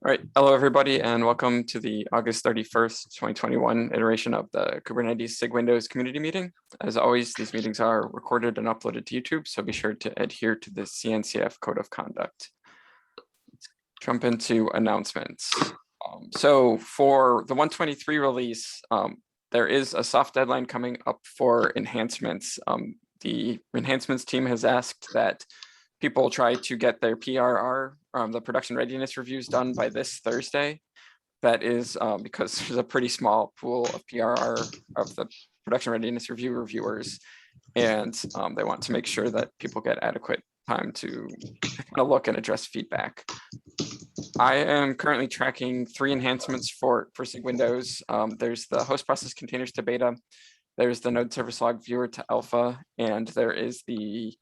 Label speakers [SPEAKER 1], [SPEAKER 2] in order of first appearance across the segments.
[SPEAKER 1] All right, hello everybody, and welcome to the August 31st, 2021 iteration of the Kubernetes SIG-Windows community meeting. As always, these meetings are recorded and uploaded to YouTube, so be sure to adhere to the CNCF Code of Conduct. Let's jump into announcements. So for the 123 release, there is a soft deadline coming up for enhancements. The enhancements team has asked that people try to get their PRR, the production readiness reviews, done by this Thursday. That is because there's a pretty small pool of PRR of the production readiness review reviewers, and they want to make sure that people get adequate time to kind of look and address feedback. I am currently tracking 3 enhancements for SIG-Windows. There's the host process containers to beta, there's the node service log viewer to alpha, and there is the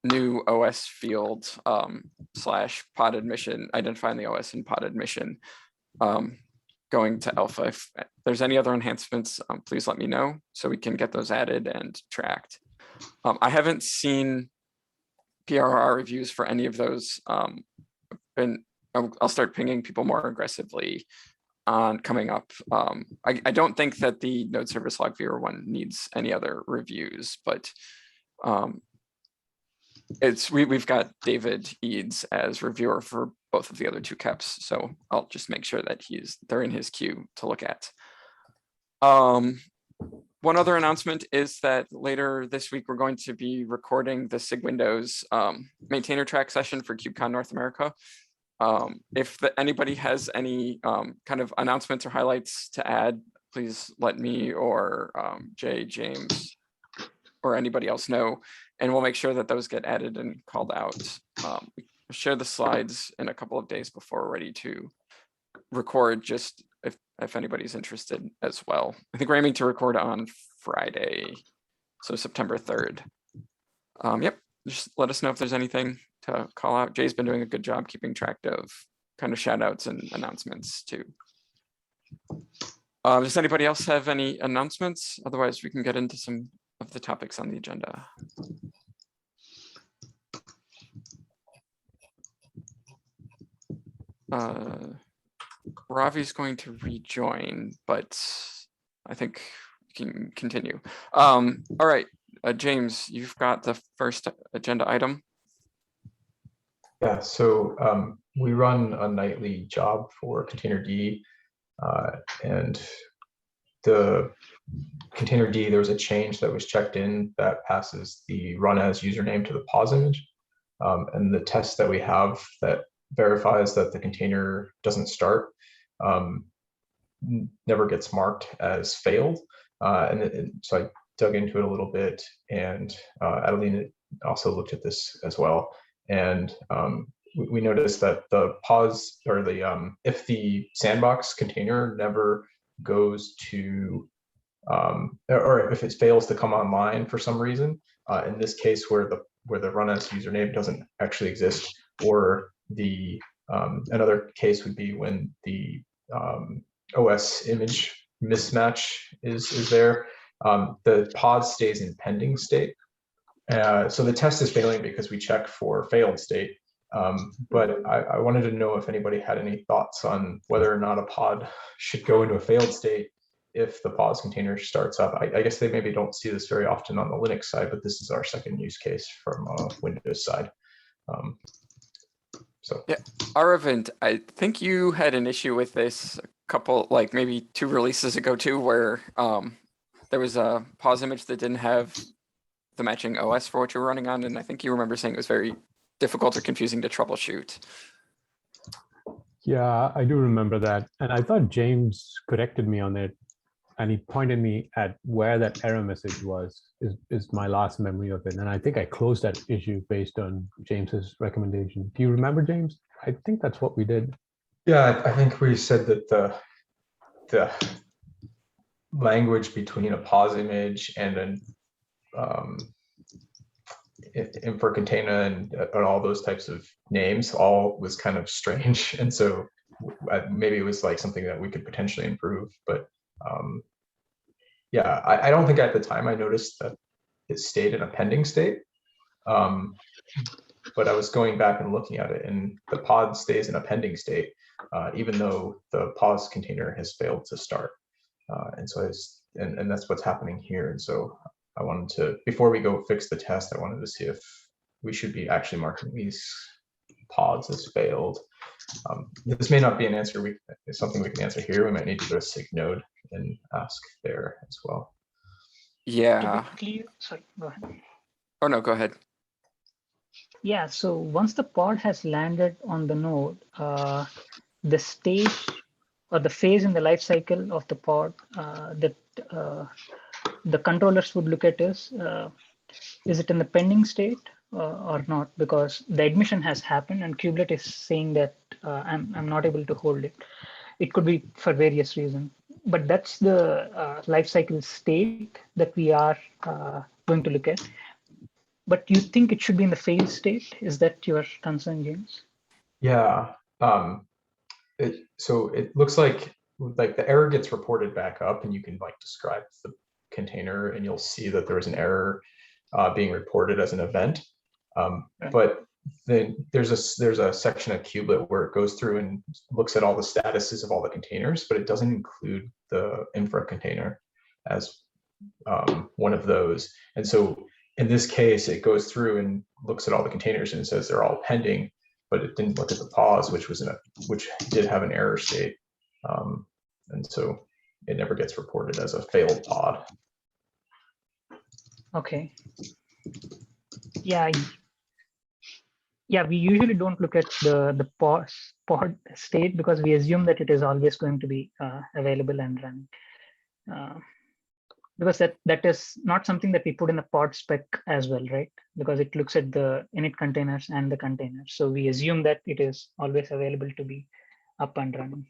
[SPEAKER 1] new OS field / pod admission, identifying the OS in pod admission, going to alpha. If there's any other enhancements, please let me know so we can get those added and tracked. I haven't seen PRR reviews for any of those, and I'll start pinging people more aggressively on coming up. I don't think that the node service log viewer one needs any other reviews, but we've got David Eads as reviewer for both of the other 2 keps, so I'll just make sure that they're in his queue to look at. One other announcement is that later this week we're going to be recording the SIG-Windows maintainer track session for KubeCon North America. If anybody has any kind of announcements or highlights to add, please let me or Jay, James, or anybody else know, and we'll make sure that those get added and called out. We'll share the slides in a couple of days before we're ready to record, just if anybody's interested as well. I think we're aiming to record on Friday, so September 3rd. Yep, just let us know if there's anything to call out. Jay's been doing a good job keeping track of kind of shout outs and announcements too. Does anybody else have any announcements? Otherwise, we can get into some of the topics on the agenda. Ravi's going to rejoin, but I think we can continue. All right, James, you've got the first agenda item.
[SPEAKER 2] Yeah, so we run a nightly job for Containerd, and the Containerd, there was a change that was checked in that passes the run as username to the pause image. And the test that we have that verifies that the container doesn't start never gets marked as failed. So I dug into it a little bit, and Adeline also looked at this as well. And we noticed that the pause, or the if the sandbox container never goes to or if it fails to come online for some reason, in this case where the run as username doesn't actually exist, or the another case would be when the OS image mismatch is there, the pause stays in pending state. So the test is failing because we check for failed state. But I wanted to know if anybody had any thoughts on whether or not a pod should go into a failed state if the pause container starts up. I guess they maybe don't see this very often on the Linux side, but this is our second use case from Windows side. So
[SPEAKER 1] yeah, Aravind, I think you had an issue with this a couple, like maybe 2 releases ago too, where there was a pause image that didn't have the matching OS for what you were running on, and I think you remember saying it was very difficult or confusing to troubleshoot.
[SPEAKER 3] Yeah, I do remember that, and I thought James corrected me on it, and he pointed me at where that error message was, is my last memory of it. And I think I closed that issue based on James's recommendation. Do you remember, James? I think that's what we did.
[SPEAKER 2] Yeah, I think we said that the language between a pause image and an for container and all those types of names all was kind of strange. And so maybe it was like something that we could potentially improve, but yeah, I don't think at the time I noticed that it stayed in a pending state. but I was going back and looking at it, and the pod stays in a pending state, even though the pause container has failed to start. And so and that's what's happening here. And so I wanted to, before we go fix the test, I wanted to see if we should be actually marking these pods as failed. This may not be an answer. It's something we can answer here. We might need to go to SIG node and ask there as well.
[SPEAKER 1] Yeah.
[SPEAKER 4] Sorry, go ahead.
[SPEAKER 1] Oh, no, go ahead.
[SPEAKER 4] Yeah, so once the pod has landed on the node, the stage or the phase in the life cycle of the pod that the controllers would look at is it in the pending state or not? Because the admission has happened and kubelet is saying that I'm not able to hold it. It could be for various reasons, but that's the life cycle state that we are going to look at. But you think it should be in the failed state? Is that your concern, James?
[SPEAKER 2] Yeah. So it looks like the error gets reported back up, and you can like describe the container, and you'll see that there is an error being reported as an event.
[SPEAKER 4] Right.
[SPEAKER 2] But then there's a section of kubelet where it goes through and looks at all the statuses of all the containers, but it doesn't include the infra container as one of those. And so in this case, it goes through and looks at all the containers and it says they're all pending, but it didn't look at the pause, which did have an error state. And so it never gets reported as a failed pod.
[SPEAKER 4] Okay. Yeah. Yeah, we usually don't look at the pod state because we assume that it is always going to be available and running. Because that is not something that we put in the pod spec as well, right? Because it looks at the init containers and the containers. So we assume that it is always available to be up and running.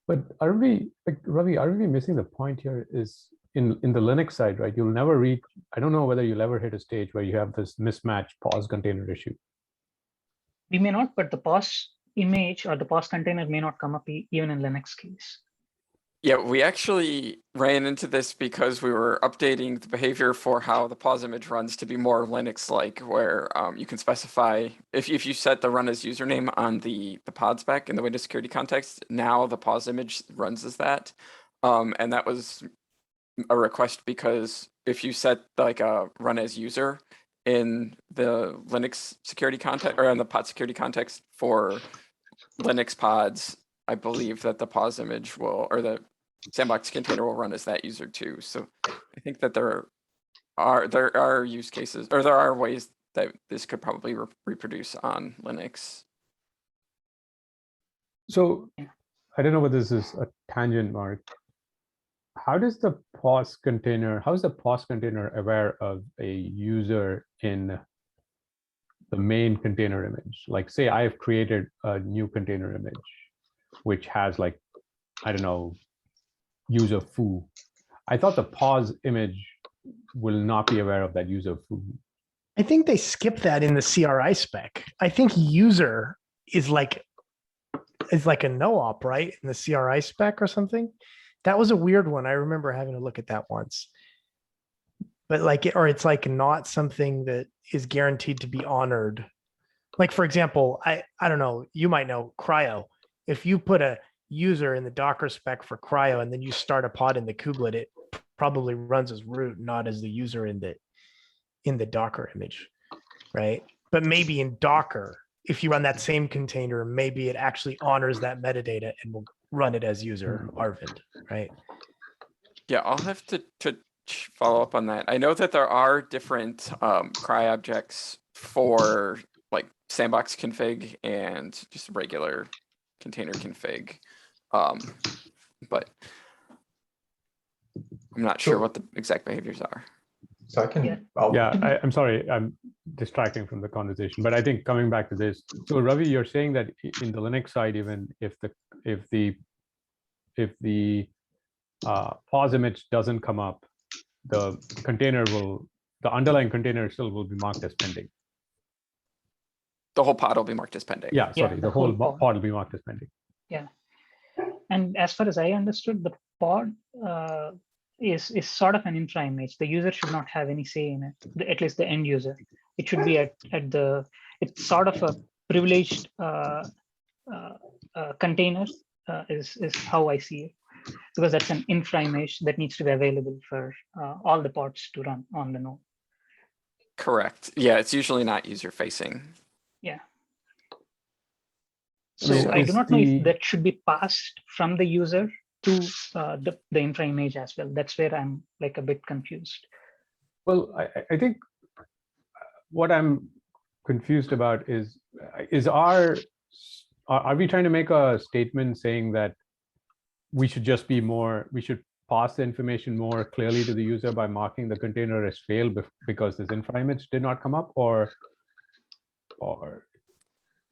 [SPEAKER 3] But are we, like, Ravi, are we missing the point here is in the Linux side, right? You'll never read, I don't know whether you'll ever hit a stage where you have this mismatched pause container issue.
[SPEAKER 4] We may not, but the pause image or the pause container may not come up even in Linux case.
[SPEAKER 1] Yeah, we actually ran into this because we were updating the behavior for how the pause image runs to be more Linux-like, where you can specify, if you set the run as username on the pod spec in the Windows security context, now the pause image runs as that. And that was a request because if you set like a run as user in the Linux security context or in the pod security context for Linux pods, I believe that the pause image will, or the sandbox container will run as that user too. So I think that there are use cases, or there are ways that this could probably reproduce on Linux.
[SPEAKER 3] So I don't know whether this is a tangent, Mark. How does the pause container, how is the pause container aware of a user in the main container image? Like, say I have created a new container image, which has like, I don't know, user foo. I thought the pause image will not be aware of that user foo.
[SPEAKER 5] I think they skip that in the CRI spec. I think user is like a no-op, right? In the CRI spec or something. That was a weird one. I remember having to look at that once. But like, or it's like not something that is guaranteed to be honored. Like, for example, I don't know, you might know cryo. If you put a user in the Docker spec for cryo and then you start a pod in the kubelet, it probably runs as root, not as the user in the Docker image, right? But maybe in Docker, if you run that same container, maybe it actually honors that metadata and will run it as user Arvind, right?
[SPEAKER 1] Yeah, I'll have to follow up on that. I know that there are different cry objects for like sandbox config and just regular container config. But I'm not sure what the exact behaviors are.
[SPEAKER 2] So I can,
[SPEAKER 4] Yeah.
[SPEAKER 3] I'm sorry, I'm distracting from the conversation, but I think coming back to this, so Ravi, you're saying that in the Linux side, even if the pause image doesn't come up, the underlying container still will be marked as pending.
[SPEAKER 1] The whole pod will be marked as pending.
[SPEAKER 3] Yeah, sorry,
[SPEAKER 4] Yeah,
[SPEAKER 3] the whole pod will be marked as pending.
[SPEAKER 4] Yeah. And as far as I understood, the pod is sort of an infra image. The user should not have any say in it, at least the end user. it should be at the, it's sort of a privileged container is how I see it, because that's an infra image that needs to be available for all the pods to run on the node.
[SPEAKER 1] Correct. Yeah, it's usually not user facing.
[SPEAKER 4] Yeah.
[SPEAKER 3] I
[SPEAKER 4] So
[SPEAKER 3] mean,
[SPEAKER 4] I do
[SPEAKER 3] is
[SPEAKER 4] not know if
[SPEAKER 3] the-
[SPEAKER 4] that should be passed from the user to the infra image as well. That's where I'm like a bit confused.
[SPEAKER 3] Well, I think what I'm confused about is are we trying to make a statement saying that we should just be more, we should pass the information more clearly to the user by marking the container as failed because this infra image did not come up, or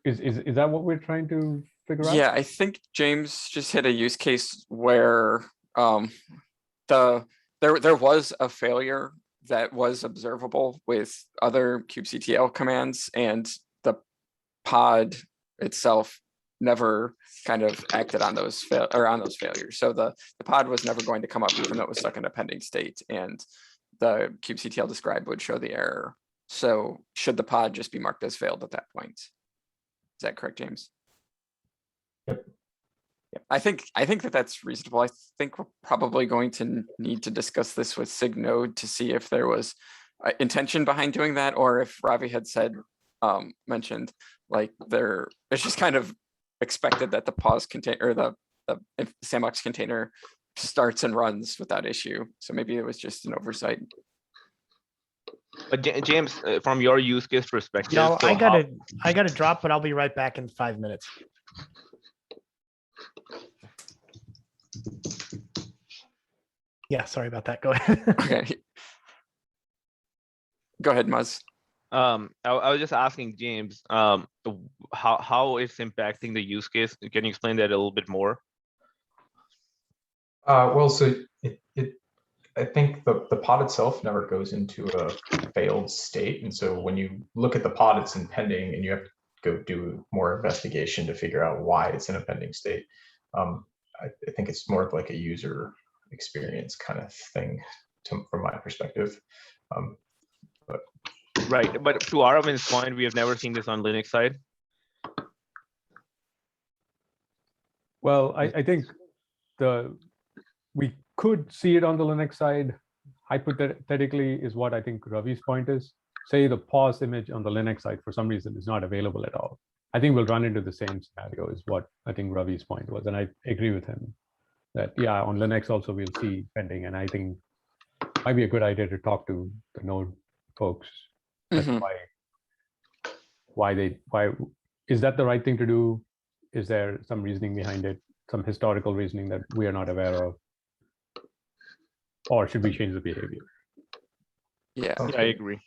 [SPEAKER 3] is that what we're trying to figure out?
[SPEAKER 1] Yeah, I think James just hit a use case where there was a failure that was observable with other kubectl commands, and the pod itself never kind of acted on those failures. So the pod was never going to come up even though it was stuck in a pending state, and the kubectl describe would show the error. So should the pod just be marked as failed at that point? Is that correct, James?
[SPEAKER 2] Yep.
[SPEAKER 1] Yeah, I think that that's reasonable. I think we're probably going to need to discuss this with SIG-Node to see if there was intention behind doing that, or if Ravi had said, mentioned, like it's just kind of expected that the pause container or the sandbox container starts and runs without issue. So maybe it was just an oversight.
[SPEAKER 6] But James, from your use case perspective,
[SPEAKER 5] No,
[SPEAKER 6] so
[SPEAKER 5] I gotta drop, but I'll be right back in 5 minutes. Yeah, sorry about that. Go ahead.
[SPEAKER 1] Okay. Go ahead, Muzz.
[SPEAKER 6] I was just asking James, how it's impacting the use case. Can you explain that a little bit more?
[SPEAKER 2] Well, so I think the pod itself never goes into a failed state, and so when you look at the pod, it's in pending, and you have to go do more investigation to figure out why it's in a pending state. I think it's more of like a user experience kind of thing from my perspective.
[SPEAKER 6] Right, but to Aravin's point, we have never seen this on Linux side.
[SPEAKER 3] Well, I think we could see it on the Linux side, hypothetically, is what I think Ravi's point is. Say the pause image on the Linux side for some reason is not available at all. I think we'll run into the same scenario is what I think Ravi's point was. And I agree with him that, yeah, on Linux also we'll see pending. And I think it might be a good idea to talk to the node folks. That's why is that the right thing to do? Is there some reasoning behind it? Some historical reasoning that we are not aware of? Or should we change the behavior?
[SPEAKER 1] Yeah.
[SPEAKER 6] Yeah, I agree.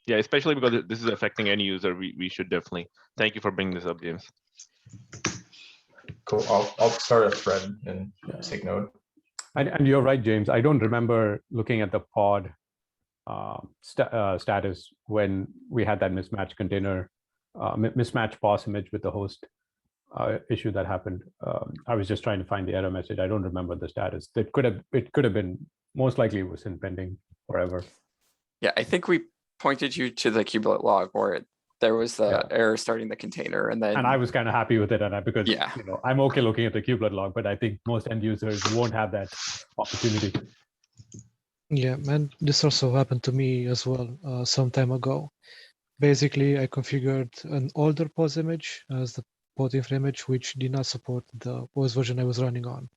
[SPEAKER 6] Yeah, especially because this is affecting any user, we should definitely. Thank you for bringing this up, James.
[SPEAKER 2] Cool. I'll start a thread in SIG-Node.
[SPEAKER 3] And you're right, James. I don't remember looking at the pod status when we had that mismatch container, mismatch pause image with the host issue that happened. I was just trying to find the error message. I don't remember the status. It could have been, most likely it was in pending forever.
[SPEAKER 1] Yeah, I think we pointed you to the kubelet log where there was the error starting the container, and then.
[SPEAKER 3] And I was kind of happy with it, because
[SPEAKER 1] yeah,
[SPEAKER 3] I'm okay looking at the kubelet log, but I think most end users won't have that opportunity.
[SPEAKER 7] Yeah, and this also happened to me as well some time ago. Basically, I configured an older pause image as the pod infra image, which did not support the pause version I was running on.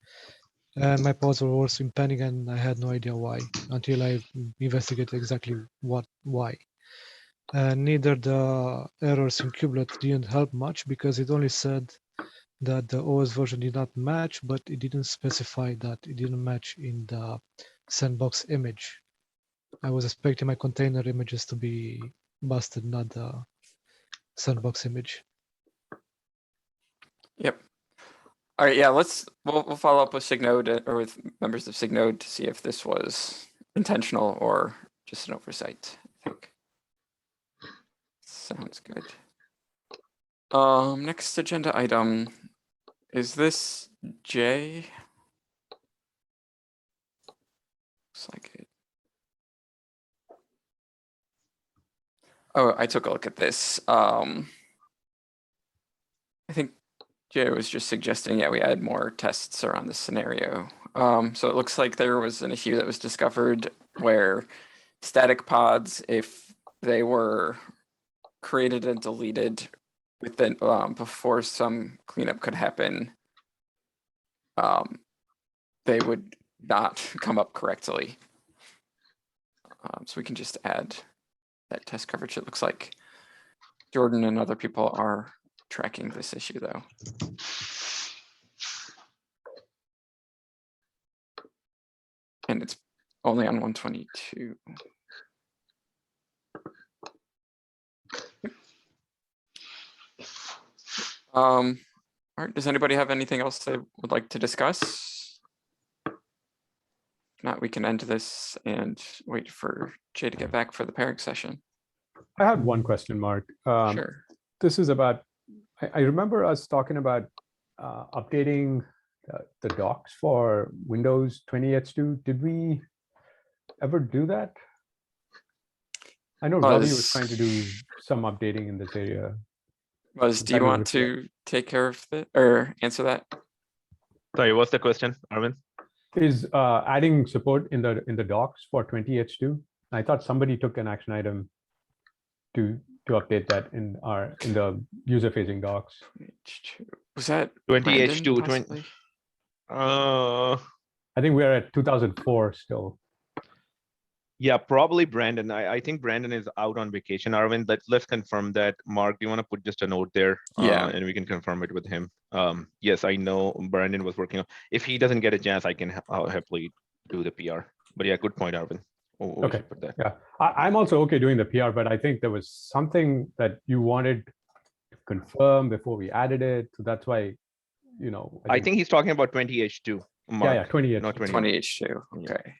[SPEAKER 7] And my pods were also in pending, and I had no idea why until I investigated exactly why. And neither the errors in kubelet didn't help much because it only said that the OS version did not match, but it didn't specify that it didn't match in the sandbox image. I was expecting my container images to be busted, not the sandbox image.
[SPEAKER 1] Yep. All right, yeah, we'll follow up with SIG-Node or with members of SIG-Node to see if this was intentional or just an oversight, I think. Sounds good. Next agenda item, is this J? Looks like it. Oh, I took a look at this. I think Jay was just suggesting, yeah, we add more tests around this scenario. So it looks like there was an issue that was discovered where static pods, if they were created and deleted within before some cleanup could happen, they would not come up correctly. So we can just add that test coverage. It looks like Jordan and other people are tracking this issue though. And it's only on 122. All right, does anybody have anything else they would like to discuss? If not, we can end this and wait for Jay to get back for the pairing session.
[SPEAKER 3] I had one question, Mark.
[SPEAKER 1] Sure.
[SPEAKER 3] This is about, I remember us talking about updating the docs for Windows 20H2. Did we ever do that? I know Ravi was trying to do some updating in this area.
[SPEAKER 1] Do you want to take care of it or answer that?
[SPEAKER 6] Sorry, what's the question, Arvind?
[SPEAKER 3] Is adding support in the docs for 20H2? I thought somebody took an action item to update that in the user-facing docs.
[SPEAKER 1] Was that
[SPEAKER 6] 20H2?
[SPEAKER 1] 20?
[SPEAKER 3] I think we're at 2004 still.
[SPEAKER 6] Yeah, probably Brandon. I think Brandon is out on vacation, Arvind. Let's confirm that. Mark, do you want to put just a note there?
[SPEAKER 1] Yeah.
[SPEAKER 6] And we can confirm it with him. Yes, I know Brandon was working on. If he doesn't get a chance, I can happily do the PR. But yeah, good point, Arvind.
[SPEAKER 3] Okay. Yeah, I'm also okay doing the PR, but I think there was something that you wanted to confirm before we added it. So that's why, you know.
[SPEAKER 6] I think he's talking about 20H2. Mark,
[SPEAKER 3] yeah, 20H2.
[SPEAKER 6] not
[SPEAKER 1] 20H2. Okay.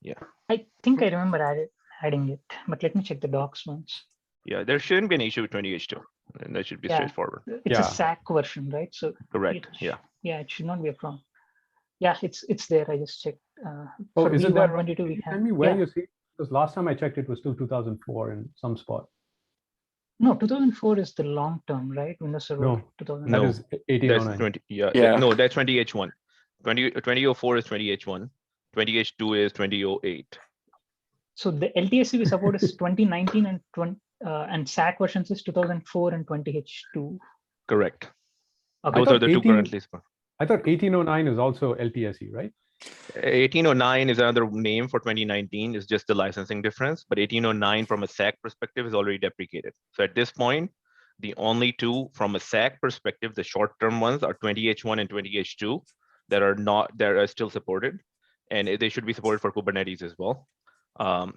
[SPEAKER 6] Yeah.
[SPEAKER 4] I think I remember adding it, but let me check the docs once.
[SPEAKER 6] Yeah, there shouldn't be an issue with 20H2, and that should be straightforward.
[SPEAKER 4] It's a SAC version, right? So
[SPEAKER 6] correct. Yeah,
[SPEAKER 4] it should not be a problem. Yeah, it's there. I just checked.
[SPEAKER 3] Oh, is it there?
[SPEAKER 4] 22 we have.
[SPEAKER 3] Tell me where you see, because last time I checked, it was still 2004 in some spot.
[SPEAKER 4] No, 2004 is the long term, right? Windows Server.
[SPEAKER 3] No,
[SPEAKER 4] 2009.
[SPEAKER 3] that is 1809.
[SPEAKER 6] That's 20. Yeah.
[SPEAKER 1] Yeah.
[SPEAKER 6] No, that's 20H1. 2004 is 20H1. 20H2 is 2008.
[SPEAKER 4] So the LTSC we support is 2019 and SAC versions is 2004 and 20H2.
[SPEAKER 6] Correct.
[SPEAKER 4] Okay.
[SPEAKER 6] Those are the two currently.
[SPEAKER 3] I thought 1809 is also LTSC, right?
[SPEAKER 6] 1809 is another name for 2019. It's just the licensing difference. But 1809 from a SAC perspective is already deprecated. So at this point, the only two from a SAC perspective, the short-term ones are 20H1 and 20H2 that are still supported. And they should be supported for Kubernetes as well.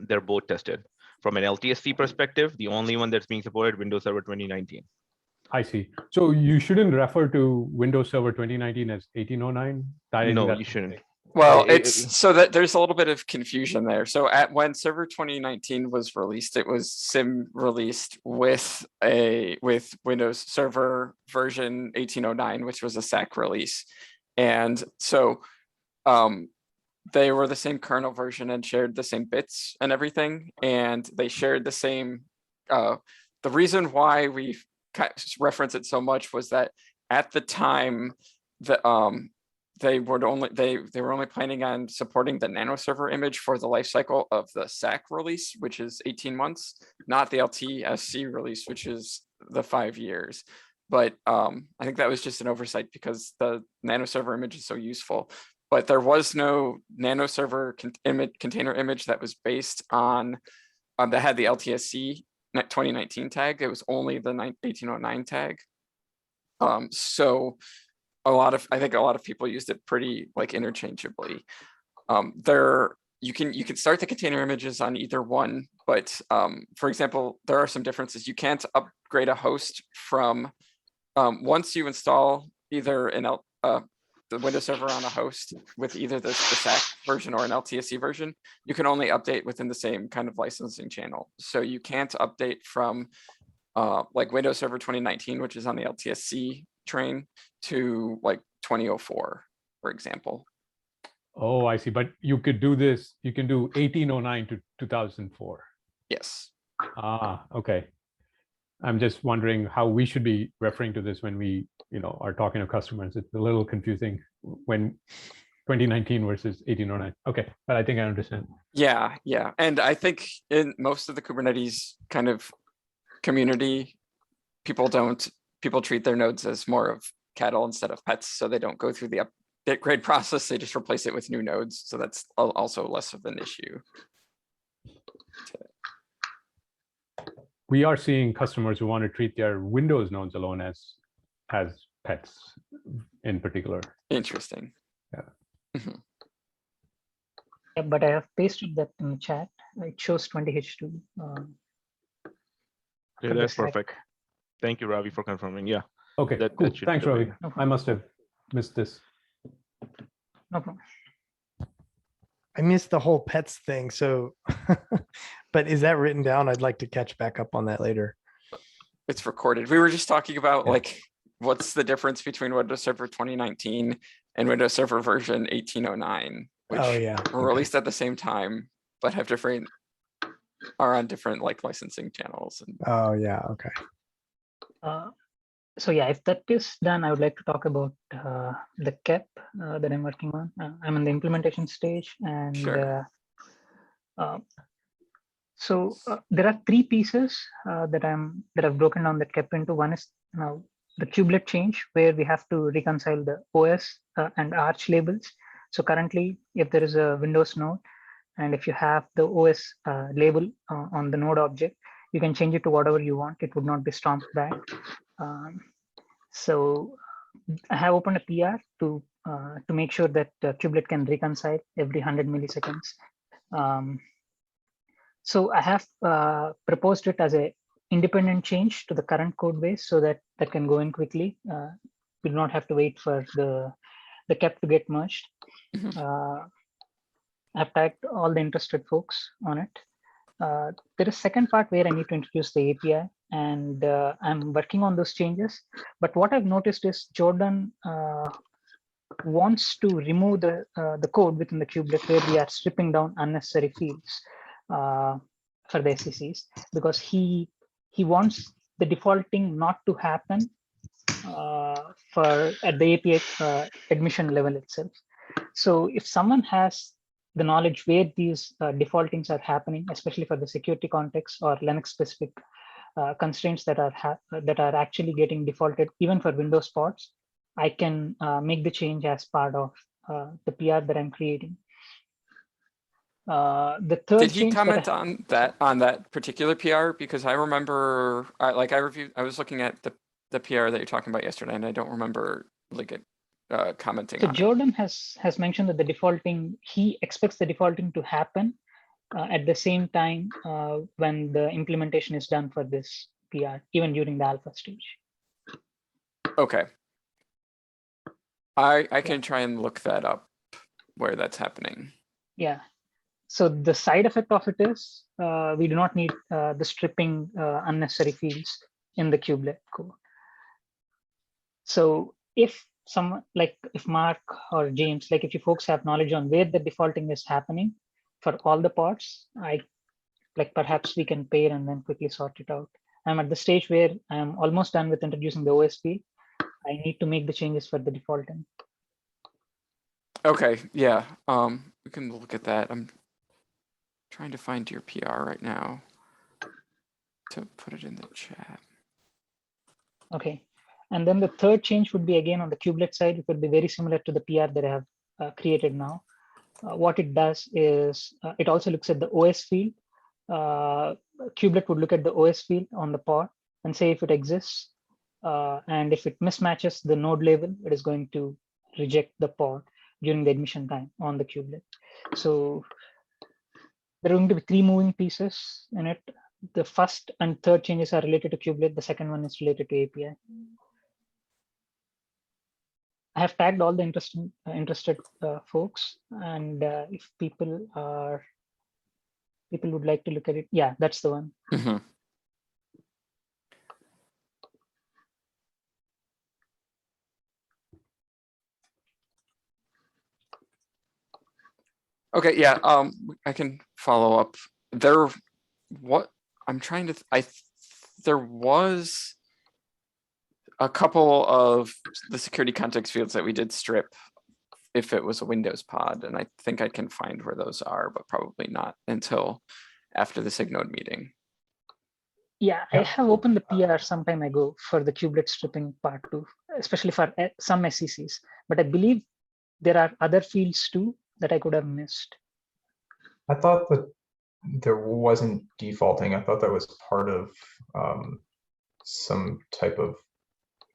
[SPEAKER 6] They're both tested. From an LTSC perspective, the only one that's being supported, Windows Server 2019.
[SPEAKER 3] I see. So you shouldn't refer to Windows Server 2019 as 1809?
[SPEAKER 6] No, you shouldn't.
[SPEAKER 1] Well, it's so that there's a little bit of confusion there. So when Server 2019 was released, it was SIM released with Windows Server version 1809, which was a SAC release. And so they were the same kernel version and shared the same bits and everything. And they shared the same, the reason why we reference it so much was that at the time that they were only planning on supporting the nano server image for the lifecycle of the SAC release, which is 18 months, not the LTSC release, which is the 5 years. But I think that was just an oversight because the nano server image is so useful. But there was no nano server container image that was based on that had the LTSC 2019 tag. It was only the 1809 tag. So I think a lot of people used it pretty like interchangeably. You can start the container images on either one, but for example, there are some differences. You can't upgrade a host from once you install either the Windows Server on a host with either the SAC version or an LTSC version, you can only update within the same kind of licensing channel. So you can't update from like Windows Server 2019, which is on the LTSC train, to like 2004, for example.
[SPEAKER 3] Oh, I see. But you could do this. You can do 1809 to 2004.
[SPEAKER 1] Yes.
[SPEAKER 3] Ah, okay. I'm just wondering how we should be referring to this when we, are talking to customers. It's a little confusing when 2019 versus 1809. Okay, but I think I understand.
[SPEAKER 1] Yeah, yeah. And I think in most of the Kubernetes kind of community, people treat their nodes as more of cattle instead of pets. So they don't go through the upgrade process. They just replace it with new nodes. So that's also less of an issue.
[SPEAKER 3] We are seeing customers who want to treat their Windows nodes alone as pets in particular.
[SPEAKER 1] Interesting.
[SPEAKER 3] Yeah.
[SPEAKER 4] Yeah, but I have pasted that in the chat. It shows 20H2.
[SPEAKER 6] Yeah, that's perfect. Thank you, Ravi, for confirming. Yeah.
[SPEAKER 3] Okay,
[SPEAKER 6] that
[SPEAKER 3] cool.
[SPEAKER 6] should
[SPEAKER 3] Thanks,
[SPEAKER 6] be the
[SPEAKER 3] Ravi.
[SPEAKER 6] way.
[SPEAKER 4] No
[SPEAKER 3] I
[SPEAKER 4] problem.
[SPEAKER 3] must have missed this.
[SPEAKER 4] No problem.
[SPEAKER 5] I missed the whole pets thing. So, but is that written down? I'd like to catch back up on that later.
[SPEAKER 1] It's recorded. We were just talking about
[SPEAKER 3] Yeah.
[SPEAKER 1] like, what's the difference between Windows Server 2019 and Windows Server version 1809, which
[SPEAKER 5] Oh yeah.
[SPEAKER 1] were
[SPEAKER 5] Okay.
[SPEAKER 1] released at the same time, but have are on different like licensing channels. And
[SPEAKER 5] Oh yeah. Okay.
[SPEAKER 4] So yeah, if that is done, I would like to talk about the KEP that I'm working on. I'm in the implementation stage, and
[SPEAKER 1] Sure.
[SPEAKER 4] so there are three pieces that I've broken down the KEP into. One is now the kubelet change, where we have to reconcile the OS and Arch labels. So currently, if there is a Windows node, and if you have the OS label on the node object, you can change it to whatever you want. It would not be stomped back. So I have opened a PR to make sure that kubelet can reconcile every 100 milliseconds. So I have proposed it as a independent change to the current code base, so that can go in quickly. We do not have to wait for the KEP to get merged. I've tagged all the interested folks on it. There is a second part where I need to introduce the API, and I'm working on those changes. But what I've noticed is Jordan wants to remove the code within the kubelet where we are stripping down unnecessary fields for the SCCs, because he wants the defaulting not to happen at the API admission level itself. So if someone has the knowledge where these defaultings are happening, especially for the security context or Linux specific constraints that are actually getting defaulted even for Windows pods, I can make the change as part of the PR that I'm creating. The third
[SPEAKER 1] Did he
[SPEAKER 4] change
[SPEAKER 1] comment on that particular PR? Because I remember, I was looking at the PR that you're talking about yesterday, and I don't remember like commenting
[SPEAKER 4] so
[SPEAKER 1] on
[SPEAKER 4] Jordan has mentioned that the defaulting, he expects the defaulting to happen at the same time when the implementation is done for this PR, even during the alpha stage.
[SPEAKER 1] Okay. I can try and look that up where that's happening.
[SPEAKER 4] Yeah. So the side effect of it is we do not need the stripping unnecessary fields in the kubelet code. So if someone like if Mark or James, like if you folks have knowledge on where the defaulting is happening for all the pods, perhaps we can pair and then quickly sort it out. I'm at the stage where I'm almost done with introducing the OSP. I need to make the changes for the defaulting.
[SPEAKER 1] Okay, yeah. We can look at that. I'm trying to find your PR right now to put it in the chat.
[SPEAKER 4] Okay. And then the third change would be again on the kubelet side. It would be very similar to the PR that I have created now. What it does is it also looks at the OS field. Kubelet would look at the OS field on the pod and say if it exists. And if it mismatches the node label, it is going to reject the pod during the admission time on the kubelet. So there are going to be three moving pieces in it. The first and third changes are related to kubelet. The second one is related to API. I have tagged all the interested folks, and if people would like to look at it, yeah, that's the one.
[SPEAKER 1] Mm-hmm. Okay, yeah, I can follow up there. What I'm trying to, there was a couple of the security context fields that we did strip if it was a Windows pod, and I think I can find where those are, but probably not until after the SIG-Node meeting.
[SPEAKER 4] Yeah, I have opened the PR some time ago for the kubelet stripping part too, especially for some SECs. But I believe there are other fields too that I could have missed.
[SPEAKER 2] I thought that there wasn't defaulting. I thought that was part of some type of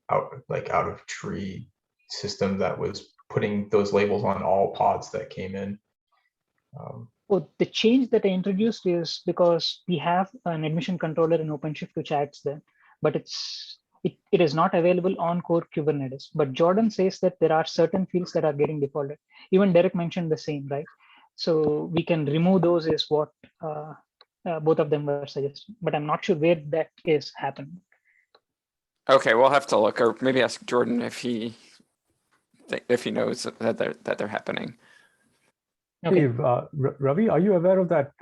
[SPEAKER 2] out of tree system that was putting those labels on all pods that came in.
[SPEAKER 4] Oh, the change that I introduced is because we have an admission controller in OpenShift which adds them, but it is not available on core Kubernetes. But Jordan says that there are certain fields that are getting defaulted. Even Derek mentioned the same, right? So we can remove those is what both of them were suggesting, but I'm not sure where that is happening.
[SPEAKER 1] Okay, we'll have to look, or maybe ask Jordan if he knows that they're happening.
[SPEAKER 4] Okay.
[SPEAKER 3] Hey, Ravi, are you aware of that?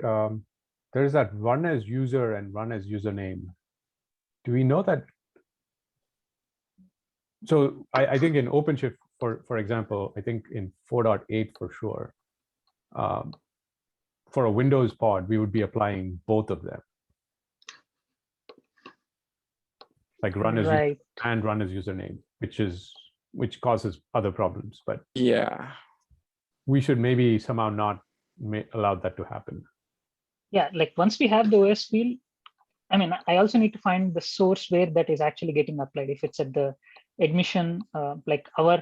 [SPEAKER 3] There's that run as user and run as username. Do we know that? So I think in OpenShift, for example, I think in 4.8 for sure, for a Windows pod, we would be applying both of them. Like run as user and run as username, which causes other problems. But
[SPEAKER 1] yeah,
[SPEAKER 3] we should maybe somehow not allow that to happen.
[SPEAKER 4] Yeah, like once we have the OS field, I mean, I also need to find the source where that is actually getting applied. If it's at the admission, like our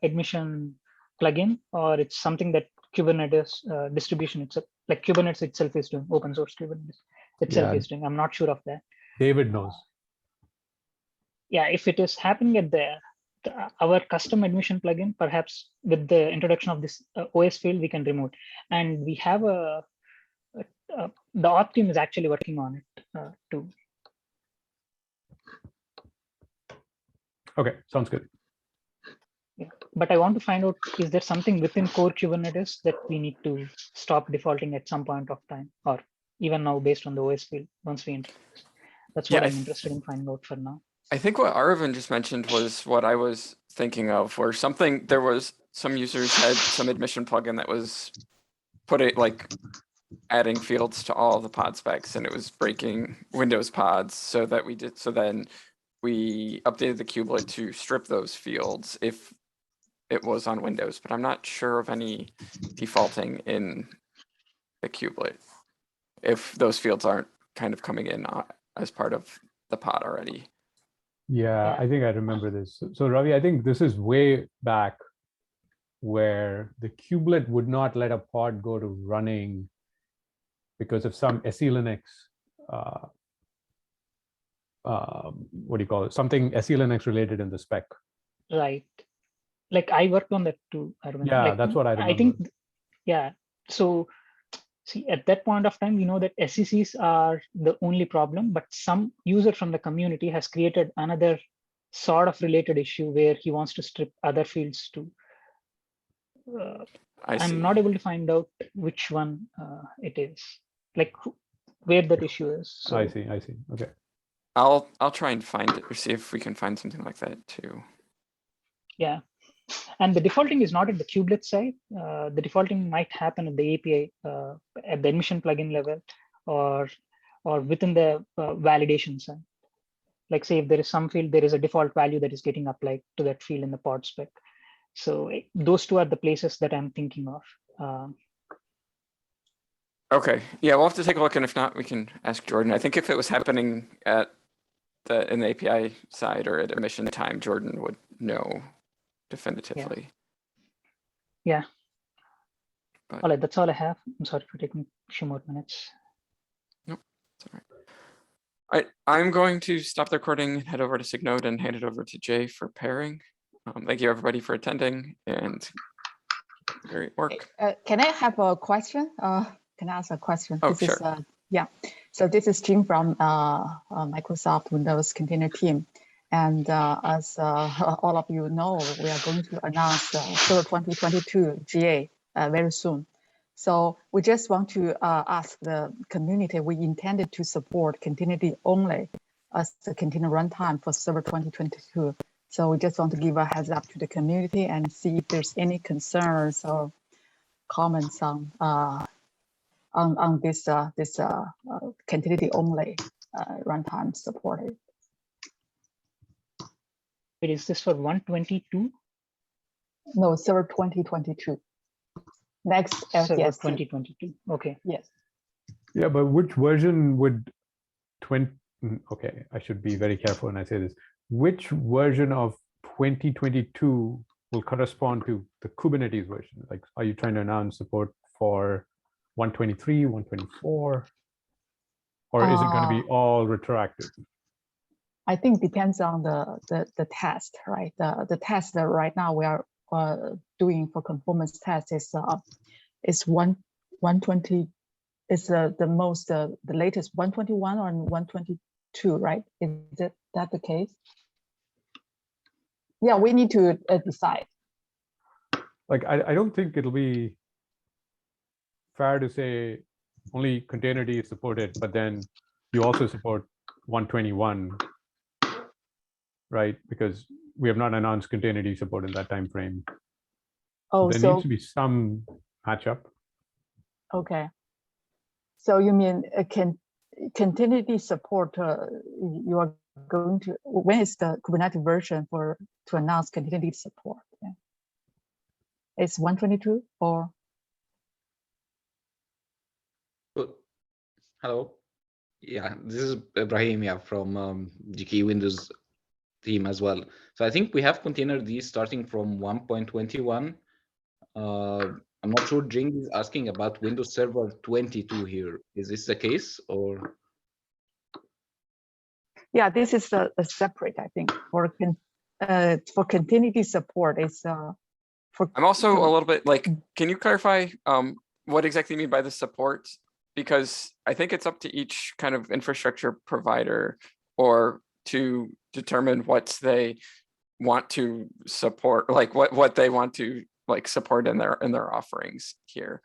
[SPEAKER 4] admission plugin, or it's something that Kubernetes distribution itself, like Kubernetes itself is doing, open source Kubernetes itself is doing. I'm not sure of that.
[SPEAKER 3] David knows.
[SPEAKER 4] Yeah, if it is happening at our custom admission plugin, perhaps with the introduction of this OS field, we can remove. And we have the auth team is actually working on it too.
[SPEAKER 3] Okay, sounds good.
[SPEAKER 4] Yeah, but I want to find out, is there something within core Kubernetes that we need to stop defaulting at some point of time, or even now based on the OS field once we introduce? That's what I'm interested in finding out for now.
[SPEAKER 1] I think what Aravind just mentioned was what I was thinking of, where there was some users had some admission plugin that was adding fields to all the pod specs, and it was breaking Windows pods, so then we updated the kubelet to strip those fields if it was on Windows, but I'm not sure of any defaulting in the kubelet if those fields aren't kind of coming in as part of the pod already.
[SPEAKER 3] Yeah, I think I remember this. So Ravi, I think this is way back where the kubelet would not let a pod go to running because of some SE Linux, what do you call it? Something SE Linux related in the spec.
[SPEAKER 4] Right. Like I worked on that too.
[SPEAKER 3] Yeah, like, that's what I remember.
[SPEAKER 4] I think, yeah. So see, at that point of time, we know that SECs are the only problem, but some user from the community has created another sort of related issue where he wants to strip other fields too. I'm not able to find out which one it is, like where that issue is. So,
[SPEAKER 3] I see. Okay.
[SPEAKER 1] I'll try and find it or see if we can find something like that too.
[SPEAKER 4] Yeah. And the defaulting is not at the kubelet side. The defaulting might happen at the API, at the admission plugin level, or within the validation side. Like say if there is some field, there is a default value that is getting applied to that field in the pod spec. So those two are the places that I'm thinking of.
[SPEAKER 1] Okay, yeah, we'll have to take a look, and if not, we can ask Jordan. I think if it was happening in the API side or at admission time, Jordan would know definitively.
[SPEAKER 4] Yeah.
[SPEAKER 1] But,
[SPEAKER 4] all right, that's all I have. I'm sorry for taking a few more minutes.
[SPEAKER 1] Nope, it's all right. I'm going to stop the recording and head over to SIG-Node and hand it over to Jay for pairing. Thank you everybody for attending and great work.
[SPEAKER 8] Can I have a question? Can I ask a question?
[SPEAKER 1] Oh, sure.
[SPEAKER 8] Yeah. So this is Jim from Microsoft Windows Container Team. And as all of you know, we are going to announce SOAR 2022 GA very soon. So we just want to ask the community. We intended to support continuity only as the container runtime for server 2022. So we just want to give a heads up to the community and see if there's any concerns or comments on this continuity only runtime supported.
[SPEAKER 4] Wait, is this for 122?
[SPEAKER 8] No, server 2022. Next
[SPEAKER 4] Server
[SPEAKER 8] LTS
[SPEAKER 4] 2022. Okay.
[SPEAKER 8] Yes.
[SPEAKER 3] Yeah, but which version would 20? Okay, I should be very careful when I say this. Which version of 2022 will correspond to the Kubernetes version? Like, are you trying to announce support for 123, 124? Or is it going to be all retroactive?
[SPEAKER 8] I think depends on the test, right? The test that right now we are doing for conformance test is 120. Is the latest 121 or 122, right? Is that the case? Yeah, we need to decide.
[SPEAKER 3] Like, I don't think it'll be fair to say only containerd is supported, but then you also support 121, right? Because we have not announced containerd support in that time frame.
[SPEAKER 8] Oh,
[SPEAKER 3] there
[SPEAKER 8] so
[SPEAKER 3] needs to be some matchup.
[SPEAKER 8] okay. So you mean continuity support? You are going to, when is the Kubernetes version to announce continuity support? Yeah. It's 122 or?
[SPEAKER 9] Hello. Yeah, this is Ibrahim from GKE Windows team as well. So I think we have containerd starting from 1.21. I'm not sure Jing is asking about Windows Server 22 here. Is this the case or?
[SPEAKER 8] Yeah, this is a separate, I think, for continuity support. It's for.
[SPEAKER 1] I'm also a little bit like, can you clarify what exactly you mean by the support? Because I think it's up to each kind of infrastructure provider or to determine what they want to support, like what they want to like support in their offerings here.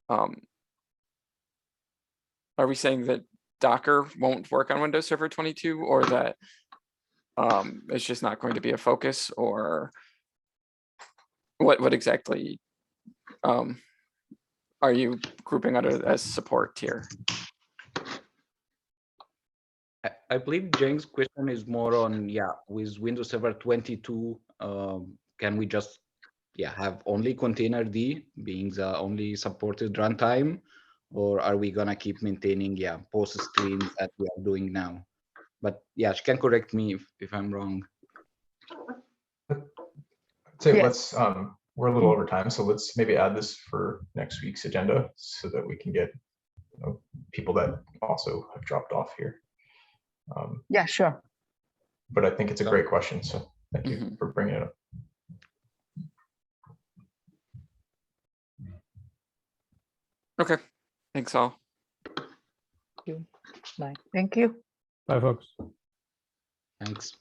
[SPEAKER 1] Are we saying that Docker won't work on Windows Server 22, or that it's just not going to be a focus, or what exactly are you grouping under as support here?
[SPEAKER 9] I believe Jing's question is more on, yeah, with Windows Server 22, can we just have only containerd being the only supported runtime, or are we gonna keep maintaining post streams as we are doing now? But yeah, she can correct me if I'm wrong.
[SPEAKER 2] So
[SPEAKER 8] Yes.
[SPEAKER 2] let's we're a little over time, so let's maybe add this for next week's agenda so that we can get people that also have dropped off here.
[SPEAKER 8] Yeah, sure.
[SPEAKER 2] But I think it's a great question, so thank you for bringing it up.
[SPEAKER 1] Okay, thanks all.
[SPEAKER 4] Thank you. Bye.
[SPEAKER 8] Thank you.
[SPEAKER 3] Bye, folks.
[SPEAKER 9] Thanks.